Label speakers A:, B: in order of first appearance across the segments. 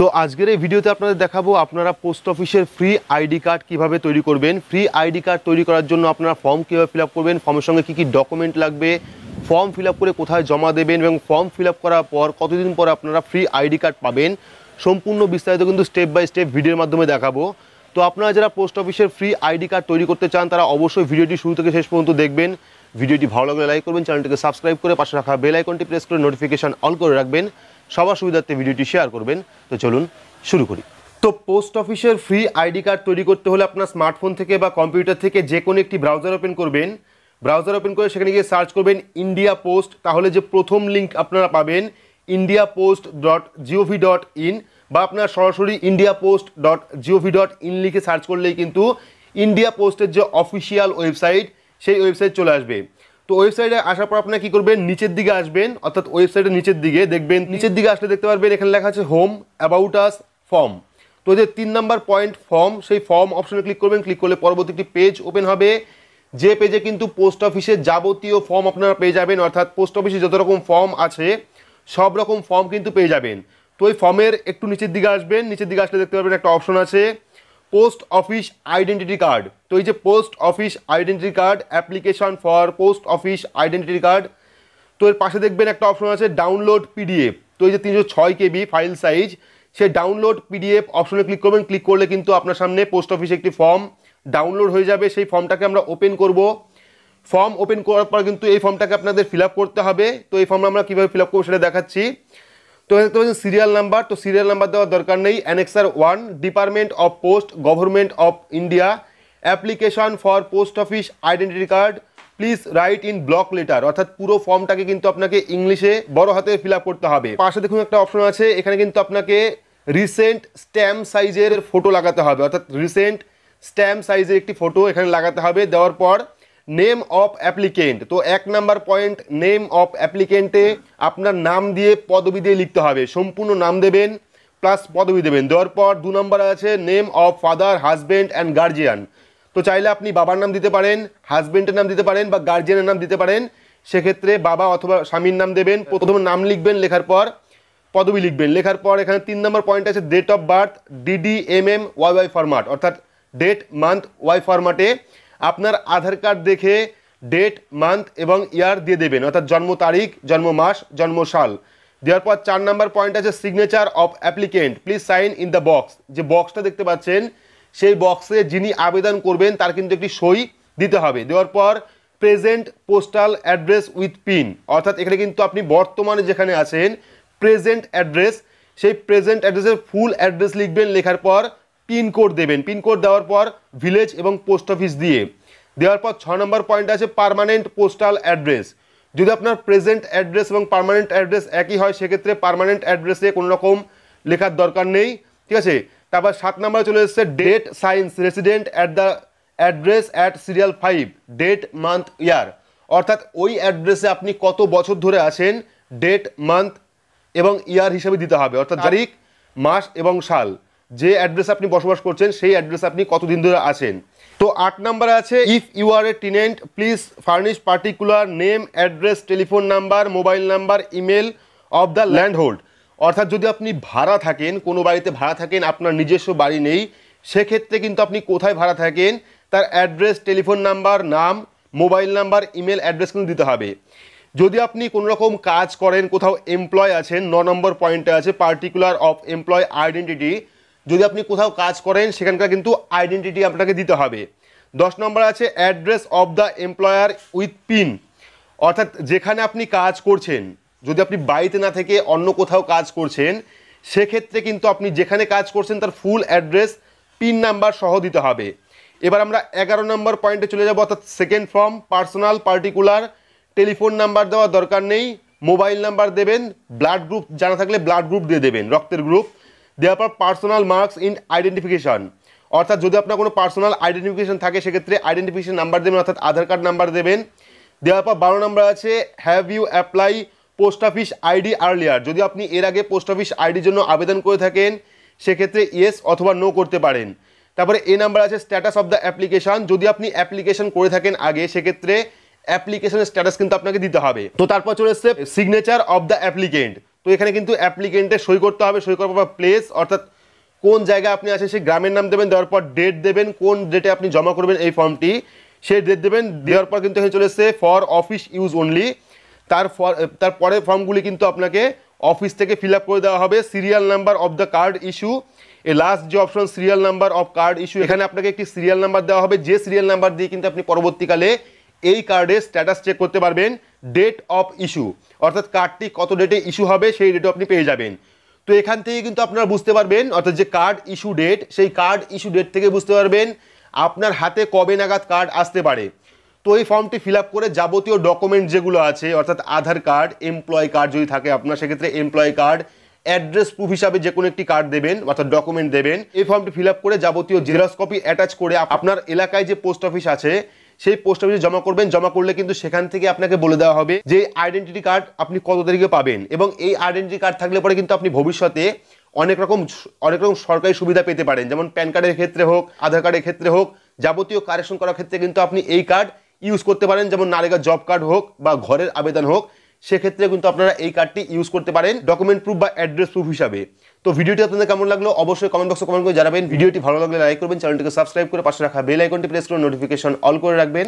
A: তো আজকের এই ভিডিওতে আপনাদের দেখাবো আপনারা পোস্ট অফিসের ফ্রি আইডি কার্ড কিভাবে তৈরি করবেন। ফ্রি আইডি কার্ড তৈরি করার জন্য আপনারা ফর্ম কীভাবে ফিল আপ করবেন, ফর্মের সঙ্গে কী কী ডকুমেন্ট লাগবে, ফর্ম ফিল আপ করে কোথায় জমা দেবেন এবং ফর্ম ফিল আপ করার পর কতদিন পর আপনারা ফ্রি আইডি কার্ড পাবেন, সম্পূর্ণ বিস্তারিত কিন্তু স্টেপ বাই স্টেপ ভিডিওর মাধ্যমে দেখাবো। তো আপনারা যারা পোস্ট অফিসের ফ্রি আইডি কার্ড তৈরি করতে চান তারা অবশ্যই ভিডিওটি শুরু থেকে শেষ পর্যন্ত দেখবেন। ভিডিওটি ভালো লাগলে লাইক করবেন, চ্যানেলটিকে সাবস্ক্রাইব করে পাশে রাখা বেল আইকনটি প্রেস করে নোটিফিকেশন অল করে রাখবেন, সবার সুবিধার্থে ভিডিওটি শেয়ার করবেন। তো চলুন শুরু করি। তো পোস্ট অফিসের ফ্রি আইডি কার্ড তৈরি করতে হলে আপনার স্মার্টফোন থেকে বা কম্পিউটার থেকে যে কোনো একটি ব্রাউজার ওপেন করবেন। ব্রাউজার ওপেন করে সেখানে গিয়ে সার্চ করবেন ইন্ডিয়া পোস্ট। তাহলে যে প্রথম লিঙ্ক আপনারা পাবেন indiapost.gov.in বা আপনার সরাসরি indiapost.gov.in লিখে সার্চ করলেই কিন্তু ইন্ডিয়া পোস্টের যে অফিসিয়াল ওয়েবসাইট সেই ওয়েবসাইট চলে আসবে। তো ওয়েবসাইটে আসার পর আপনারা কী করবেন, নিচের দিকে আসবেন, অর্থাৎ ওয়েবসাইটের নিচের দিকে দেখবেন, নিচের দিকে আসলে দেখতে পারবেন এখানে লেখা আছে হোম, অ্যাবাউট আস, ফর্ম। তো যে 3 নম্বর পয়েন্ট ফর্ম, সেই ফর্ম অপশনে ক্লিক করবেন। ক্লিক করলে পরবর্তী একটি পেজ ওপেন হবে, যে পেজে কিন্তু পোস্ট অফিসের যাবতীয় ফর্ম আপনারা পেয়ে যাবেন, অর্থাৎ পোস্ট অফিসে যত রকম ফর্ম আছে সব রকম ফর্ম কিন্তু পেয়ে যাবেন। তো ওই ফর্মের একটু নিচের দিকে আসবেন, নিচের দিকে আসলে দেখতে পারবেন একটা অপশন আছে পোস্ট অফিস আইডেন্টিটি কার্ড। তো এই যে post office identity card, application for post office identity card, তো এর পাশে দেখবেন একটা অপশন আছে ডাউনলোড পিডিএফ। তো এই যে 306 KB ফাইল সাইজ, সেই ডাউনলোড পিডিএফ অপশনে ক্লিক করবেন। ক্লিক করলে কিন্তু আপনার সামনে পোস্ট অফিসে একটি ফর্ম ডাউনলোড হয়ে যাবে। সেই ফর্মটাকে আমরা ওপেন করব। ফর্ম ওপেন করার পর কিন্তু এই ফর্মটাকে আপনাদের ফিল আপ করতে হবে। তো এই ফর্মটা আমরা কীভাবে ফিল আপ করবো সেটা দেখাচ্ছি। তো দেখতে পাচ্ছেন সিরিয়াল নাম্বার, তো সিরিয়াল নাম্বার দেওয়ার দরকার নেই। Annexure 1, department of post, government of India, application for post office identity card, please write in block letter. অর্থাৎ পুরো ফর্মটাকে কিন্তু আপনাকে ইংলিশে বড় হাতে ফিল আপ করতে হবে। পাশে দেখুন একটা অপশন আছে, এখানে কিন্তু আপনাকে রিসেন্ট স্ট্যাম্প সাইজের ফটো লাগাতে হবে, অর্থাৎ রিসেন্ট স্ট্যাম্প সাইজের একটি ফটো এখানে লাগাতে হবে। দেওয়ার পর নেম অফ অ্যাপ্লিকেন্ট, তো 1 নম্বর পয়েন্ট নেম অফ অ্যাপ্লিকেন্টে আপনার নাম দিয়ে পদবি দিয়ে লিখতে হবে, সম্পূর্ণ নাম দেবেন প্লাস পদবি দেবেন। দেওয়ার পর 2 নম্বর আছে name of father, husband and guardian. তো চাইলে আপনি বাবার নাম দিতে পারেন, হাজব্যান্ডের নাম দিতে পারেন বা গার্জিয়ানের নাম দিতে পারেন। সেক্ষেত্রে বাবা অথবা স্বামীর নাম দেবেন। প্রথমে নাম লিখবেন, লেখার পর পদবি লিখবেন। লেখার পর এখানে 3 নম্বর পয়েন্ট আছে date of birth, DDMMYY format, অর্থাৎ ডেট মান্থ ওয়াই ফরম্যাটে আপনার আধার কার্ড দেখে ডেট মান্থ এবং ইয়ার দিয়ে দেবেন, অর্থাৎ জন্ম তারিখ, জন্ম মাস, জন্ম সাল। দেওয়ার পর 4 নম্বর পয়েন্ট আছে signature of applicant, please sign in the box. যে বক্সটা দেখতে পাচ্ছেন সেই বক্সে যিনি আবেদন করবেন তার কিন্তু একটি সই দিতে হবে। দেওয়ার পর present postal address with pin, অর্থাৎ এখানে কিন্তু আপনি বর্তমানে যেখানে আছেন প্রেজেন্ট অ্যাড্রেস, সেই প্রেজেন্ট অ্যাড্রেসের ফুল অ্যাড্রেস লিখবেন। লেখার পর পিনকোড দেবেন। পিনকোড দেওয়ার পর ভিলেজ এবং পোস্ট অফিস দিয়ে দেওয়ার পর 6 নম্বর পয়েন্ট আছে পার্মানেন্ট পোস্টাল অ্যাড্রেস। যদি আপনার প্রেজেন্ট অ্যাড্রেস এবং পার্মানেন্ট অ্যাড্রেস একই হয় সেক্ষেত্রে পার্মানেন্ট অ্যাড্রেসে কোনো রকম লেখার দরকার নেই, ঠিক আছে। তারপর 7 নম্বরে চলে এসেছে date since resident at the address at serial 5, date month year, অর্থাৎ ওই অ্যাড্রেসে আপনি কত বছর ধরে আছেন ডেট মান্থ এবং ইয়ার হিসেবে দিতে হবে, অর্থাৎ তারিখ, মাস এবং সাল। যে অ্যাড্রেসে আপনি বসবাস করছেন সেই অ্যাড্রেসে আপনি কতদিন ধরে আছেন। তো 8 নম্বরে আছে if you are a tenant please furnish particular name, address, telephone number, mobile number, email of the land hold. অর্থাৎ যদি আপনি ভাড়া থাকেন, কোনো বাড়িতে ভাড়া থাকেন, আপনার নিজস্ব বাড়ি নেই, সেক্ষেত্রে কিন্তু আপনি কোথায় ভাড়া থাকেন তার অ্যাড্রেস, টেলিফোন নাম্বার, নাম, মোবাইল নাম্বার, ইমেল অ্যাড্রেস কিন্তু দিতে হবে। যদি আপনি কোনো রকম কাজ করেন, কোথাও এমপ্লয় আছেন, 9 নম্বর পয়েন্টে আছে পার্টিকুলার অফ এমপ্লয় আইডেন্টিটি, যদি আপনি কোথাও কাজ করেন সেখানকার কিন্তু আইডেন্টিটি আপনাকে দিতে হবে। 10 নম্বর আছে address of the employer with pin, অর্থাৎ যেখানে আপনি কাজ করছেন, যদি আপনি বাড়িতে না থেকে অন্য কোথাও কাজ করছেন সেক্ষেত্রে কিন্তু আপনি যেখানে কাজ করছেন তার ফুল অ্যাড্রেস, পিন নাম্বার সহ দিতে হবে। এবার আমরা 11 নম্বর পয়েন্টে চলে যাব, অর্থাৎ second form personal particular, telephone number দেওয়ার দরকার নেই, মোবাইল নাম্বার দেবেন, ব্লাড গ্রুপ জানা থাকলে ব্লাড গ্রুপ দিয়ে দেবেন, রক্তের গ্রুপ। দেওয়ার পর পার্সোনাল মার্কস ইন আইডেন্টিফিকেশন, অর্থাৎ যদি আপনার কোনো পার্সোনাল আইডেন্টিফিকেশন থাকে সেক্ষেত্রে আইডেন্টিফিকেশন নাম্বার দেবেন, অর্থাৎ আধার কার্ড নাম্বার দেবেন। দেওয়ার পর 12 নম্বর আছে have you apply post office ID earlier, যদি আপনি এর আগে পোস্ট অফিস আইডির জন্য আবেদন করে থাকেন সেক্ষেত্রে ইয়েস অথবা নো করতে পারেন। তারপরে এ নাম্বার আছে স্ট্যাটাস অফ দ্য অ্যাপ্লিকেশন, যদি আপনি অ্যাপ্লিকেশন করে থাকেন আগে সেক্ষেত্রে অ্যাপ্লিকেশনের স্ট্যাটাস কিন্তু আপনাকে দিতে হবে। তো তারপর চলে এসছে সিগনেচার অফ দ্য অ্যাপ্লিকেন্ট। তো এখানে কিন্তু অ্যাপ্লিকেন্টের সই করতে হবে, সই করার পর প্লেস অর্থাৎ কোন জায়গায় আপনি আছেন সেই গ্রামের নাম দেবেন, দেওয়ার পর ডেট দেবেন, কোন ডেটে আপনি জমা করবেন এই ফর্মটি সেই ডেট দেবেন। দেওয়ার পর কিন্তু এখানে চলে এসছে ফর অফিস ইউজ অনলি। তারপরে ফর্মগুলি কিন্তু আপনাকে অফিস থেকে ফিল আপ করে দেওয়া হবে। Serial number of the card issue, এই লাস্ট যে option serial number of card issue, এখানে আপনাকে একটি সিরিয়াল নাম্বার দেওয়া হবে, যে সিরিয়াল নাম্বার দিয়ে কিন্তু আপনি পরবর্তীকালে এই কার্ডের স্ট্যাটাস চেক করতে পারবেন। ডেট অফ ইস্যু অর্থাৎ কার্ডটি কত ডেটে ইস্যু হবে সেই ডেটও আপনি পেয়ে যাবেন। তো এখান থেকে কিন্তু আপনারা বুঝতে পারবেন, অর্থাৎ যে কার্ড ইস্যু ডেট, সেই কার্ড ইস্যু ডেট থেকে বুঝতে পারবেন আপনার হাতে কবে নাগাদ কার্ড আসতে পারে। তো এই ফর্মটি ফিল আপ করে যাবতীয় ডকুমেন্ট যেগুলো আছে, অর্থাৎ আধার কার্ড, এমপ্লয় কার্ড যদি থাকে আপনার সেক্ষেত্রে এমপ্লয় কার্ড, অ্যাড্রেস প্রুফ হিসাবে যে কোনো একটি কার্ড দেবেন অর্থাৎ ডকুমেন্ট দেবেন। এই ফর্মটি ফিল আপ করে যাবতীয় জেরক্স কপি অ্যাটাচ করে আপনার এলাকায় যে পোস্ট অফিস আছে সেই পোস্ট অফিসে জমা করবেন। জমা করলে কিন্তু সেখান থেকে আপনাকে বলে দেওয়া হবে যে আইডেন্টিটি কার্ড আপনি কত তারিখে পাবেন, এবং এই আইডেন্টিটি কার্ড থাকলে পরে কিন্তু আপনি ভবিষ্যতে অনেক রকম সরকারি সুবিধা পেতে পারেন, যেমন প্যান কার্ডের ক্ষেত্রে হোক, আধার কার্ডের ক্ষেত্রে হোক, যাবতীয় কারেকশন করার ক্ষেত্রে কিন্তু আপনি এই কার্ড ইউজ করতে পারেন। যেমন নারেগা জব কার্ড হোক বা ঘরের আবেদন হোক, সেক্ষেত্রে কিন্তু আপনারা এই কার্ডটি ইউজ করতে পারেন ডকুমেন্ট প্রুফ বা অ্যাড্রেস প্রুফ হিসাবে। তো ভিডিওটি আপনাদের কেমন লাগলো অবশ্যই কমেন্ট বক্সে কমেন্ট করে জানাবেন। ভিডিওটি ভালো লাগলে লাইক করবেন, চ্যানেলটিকে সাবস্ক্রাইব করে পাশে রাখা বেল আইকনটি প্রেস করে নোটিফিকেশন অল করে রাখবেন,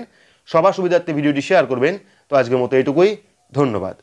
A: সবার সুবিধার্থে ভিডিওটি শেয়ার করবেন। তো আজকের মতো এইটুকুই, ধন্যবাদ।